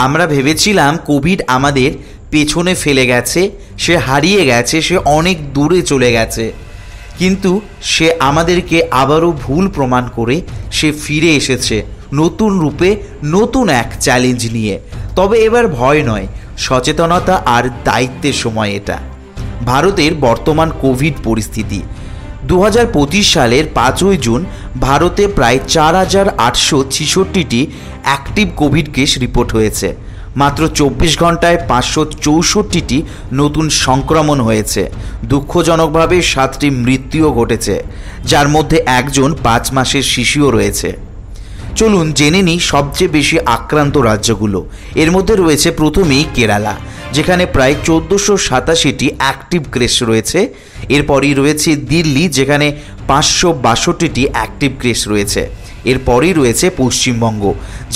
আমরা ভেবেছিলাম কোভিড আমাদের পেছনে ফেলে গেছে, সে হারিয়ে গেছে, সে অনেক দূরে চলে গেছে, কিন্তু সে আমাদেরকে আবারও ভুল প্রমাণ করে সে ফিরে এসেছে নতুন রূপে, নতুন এক চ্যালেঞ্জ নিয়ে। তবে এবার ভয় নয়, সচেতনতা আর দায়িত্বের সময় এটা। ভারতের বর্তমান কোভিড পরিস্থিতি: 2025 সালের 5ই জুন ভারতে প্রায় 4,866টি অ্যাক্টিভ কোভিড কেস রিপোর্ট হয়েছে। মাত্র 24 ঘন্টায় 564টি নতুন সংক্রমণ হয়েছে। দুঃখজনকভাবে 7টি মৃত্যুও ঘটেছে, যার মধ্যে একজন 5 মাসের শিশুও রয়েছে। চলুন জেনে নিই সবচেয়ে বেশি আক্রান্ত রাজ্যগুলো। এর মধ্যে রয়েছে প্রথমেই কেরালা, যেখানে প্রায় 1487টি অ্যাক্টিভ কেস রয়েছে। এরপরই রয়েছে দিল্লি, যেখানে 562টি অ্যাক্টিভ কেস রয়েছে। এরপরই রয়েছে পশ্চিমবঙ্গ,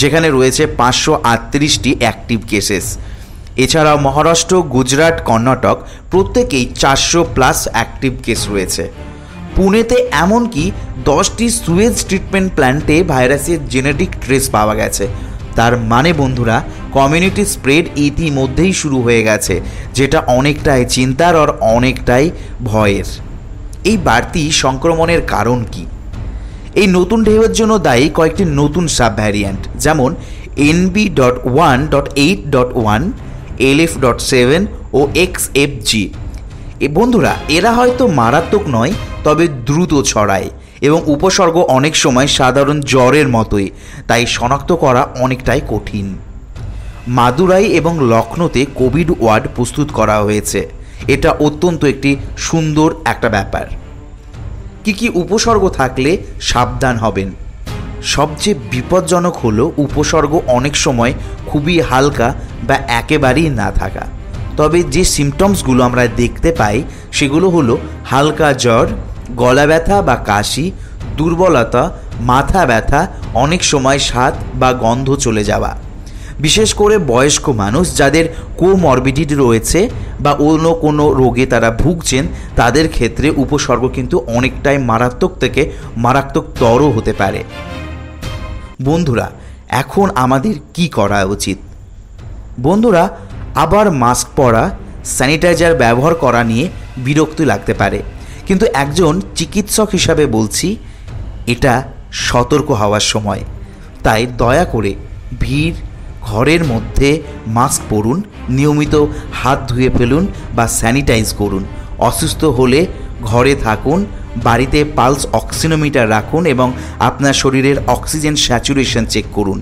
যেখানে রয়েছে 538টি অ্যাক্টিভ কেসেস। এছাড়াও মহারাষ্ট্র, গুজরাট, কর্ণাটক প্রত্যেকেই 400+ অ্যাক্টিভ কেস রয়েছে। পুনেতে এমনকি 10টি সুয়েজ ট্রিটমেন্ট প্ল্যান্টে ভাইরাসের জেনেটিক ট্রেস পাওয়া গেছে। তার মানে বন্ধুরা, কমিউনিটি স্প্রেড ইতিমধ্যেই শুরু হয়ে গেছে, যেটা অনেকটাই চিন্তার আর অনেকটাই ভয়ের। এই বাড়তি সংক্রমণের কারণ কি? এই নতুন ঢেউয়ের জন্য দায়ী কয়েকটি নতুন সাব ভ্যারিয়েন্ট, যেমন NB.1.8.1, LF.7 ও XFG। বন্ধুরা, এরা হয়তো মারাত্মক নয়, তবে দ্রুত ছড়ায় এবং উপসর্গ অনেক সময় সাধারণ জ্বরের মতোই, তাই শনাক্ত করা অনেকটাই কঠিন। মাদুরাই এবং লখনৌতে কোভিড ওয়ার্ড প্রস্তুত করা হয়েছে। এটা অত্যন্ত একটি সুন্দর একটা ব্যাপার। কি উপসর্গ থাকলে সাবধান হবেন? সবচেয়ে বিপজ্জনক হলো উপসর্গ অনেক সময় খুবই হালকা বা একেবারেই না থাকা। তবে যে সিমটমসগুলো আমরা দেখতে পাই সেগুলো হলো হালকা জ্বর, গলা ব্যথা বা কাশি, দুর্বলতা, মাথা ব্যথা, অনেক সময় স্বাদ বা গন্ধ চলে যাওয়া। বিশেষ করে বয়স্ক মানুষ যাদের কোমরবিডিটি রয়েছে বা অন্য কোনো রোগে তারা ভুগছেন, তাদের ক্ষেত্রে উপসর্গ কিন্তু অনেকটাই মারাত্মক থেকে মারাত্মকতর হতে পারে। বন্ধুরা, এখন আমাদের কি করা উচিত? বন্ধুরা, আবার মাস্ক পরা, স্যানিটাইজার ব্যবহার করা নিয়ে বিরক্তি লাগতে পারে, কিন্তু একজন চিকিৎসক হিসাবে বলছি, এটা সতর্ক হওয়ার সময়। তাই দয়া করে ঘরের মধ্যে মাস্ক পরুন, নিয়মিত হাত ধুয়ে ফেলুন বা স্যানিটাইজ করুন। অসুস্থ হলে ঘরে থাকুন, বাড়িতে পালস অক্সিনোমিটার রাখুন এবং আপনার শরীরের অক্সিজেন স্যাচুরেশন চেক করুন।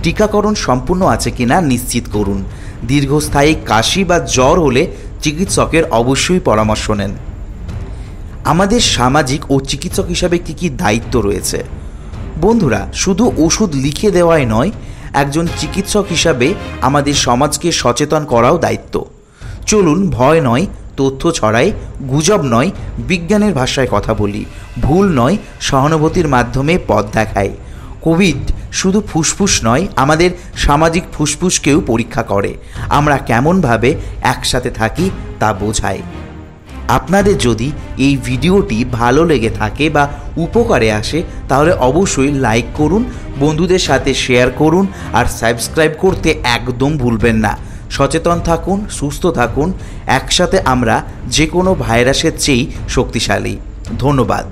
টিকাকরণ সম্পূর্ণ আছে কিনা নিশ্চিত করুন। দীর্ঘস্থায়ী কাশি বা জ্বর হলে চিকিৎসকের অবশ্যই পরামর্শ নেন। আমাদের সামাজিক ও চিকিৎসক হিসাবে কি দায়িত্ব রয়েছে? বন্ধুরা, শুধু ওষুধ লিখে দেওয়াই নয়, একজন চিকিৎসক হিসাবে আমাদের সমাজকে সচেতন করাও দায়িত্ব। চলুন ভয় নয় তথ্য ছড়াই, গুজব নয় বিজ্ঞানের ভাষায় কথা বলি, ভুল নয় সহানুভূতির মাধ্যমে পথ দেখাই। কোভিড শুধু ফুসফুস নয়, আমাদের সামাজিক ফুসফুসকেও পরীক্ষা করে। আমরা কেমনভাবে একসাথে থাকি তা বোঝায়। আপনাদের যদি এই ভিডিওটি ভালো লেগে থাকে বা উপকারে আসে, তাহলে অবশ্যই লাইক করুন, বন্ধুদের সাথে শেয়ার করুন আর সাবস্ক্রাইব করতে একদম ভুলবেন না। সচেতন থাকুন, সুস্থ থাকুন। একসাথে আমরা যে কোনো ভাইরাসের চেয়েই শক্তিশালী। ধন্যবাদ।